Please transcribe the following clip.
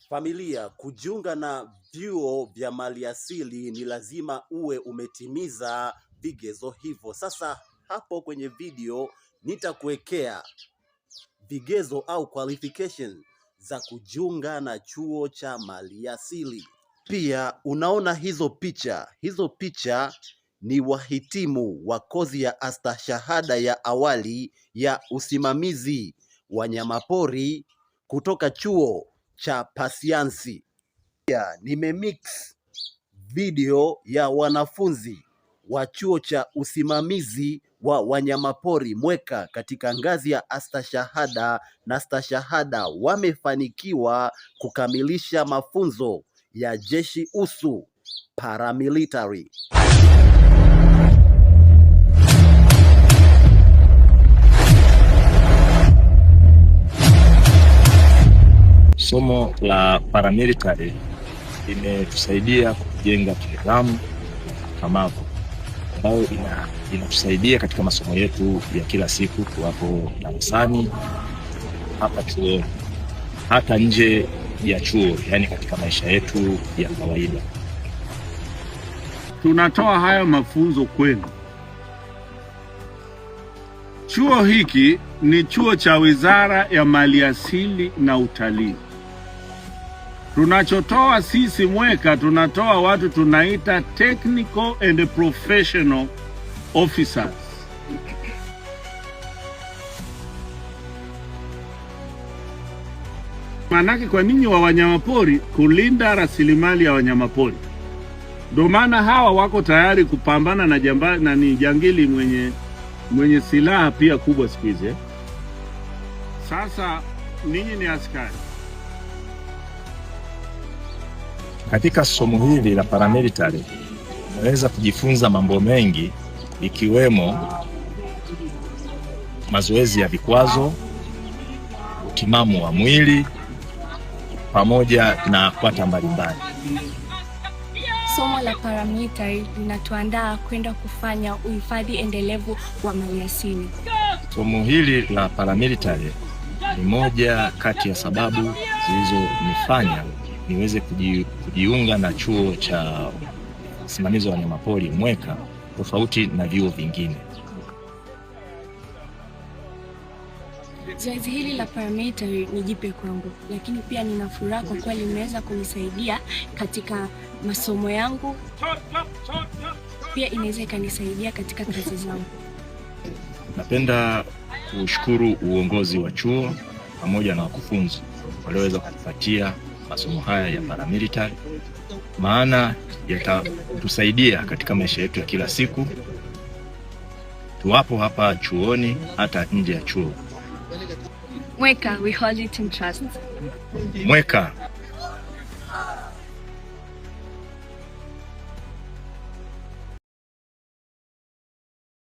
Familia, kujiunga na vyuo vya maliasili ni lazima uwe umetimiza vigezo hivyo. Sasa hapo kwenye video nitakuwekea vigezo au qualification za kujiunga na chuo cha maliasili. Pia unaona hizo picha ni wahitimu wa kozi ya astashahada ya awali ya usimamizi wanyamapori kutoka chuo cha Pasiansi. Pia nimemix video ya wanafunzi wa chuo cha usimamizi wa wanyamapori Mweka katika ngazi ya astashahada na stashahada wamefanikiwa kukamilisha mafunzo ya jeshi usu paramilitary. Somo la paramilitary limetusaidia kujenga nidhamu kamavu ambayo inatusaidia katika masomo yetu ya kila siku, tuwapo darasani, hapa chuo, hata nje ya chuo, yani katika maisha yetu ya kawaida. Tunatoa haya mafunzo kwenu. Chuo hiki ni chuo cha Wizara ya Maliasili na Utalii. Tunachotoa sisi Mweka, tunatoa watu tunaita technical and professional officers. Manake kwa ninyi wa wanyamapori kulinda rasilimali ya wanyamapori. Ndio maana hawa wako tayari kupambana na jangili mwenye silaha pia kubwa siku hizi. Sasa ninyi ni askari. Katika somo hili la paramilitary unaweza kujifunza mambo mengi, ikiwemo mazoezi ya vikwazo, utimamu wa mwili, pamoja na kwata mbalimbali. Somo la paramilitary linatuandaa kwenda kufanya uhifadhi endelevu wa maliasili. Somo hili la paramilitary ni moja kati ya sababu zilizonifanya niweze kujiunga na chuo cha usimamizi wa wanyamapori Mweka, tofauti na vyuo vingine. Zoezi hili la paramilitary ni jipya kwangu, lakini pia nina furaha kwa kuwa limeweza kunisaidia katika masomo yangu. Pia inaweza ikanisaidia katika kazi zangu. Napenda kushukuru uongozi wa chuo pamoja na wakufunzi walioweza kutupatia masomo haya ya paramilitary, maana yatatusaidia katika maisha yetu ya kila siku, tuwapo hapa chuoni hata nje ya chuo. Mweka, we hold it in trust. Mweka,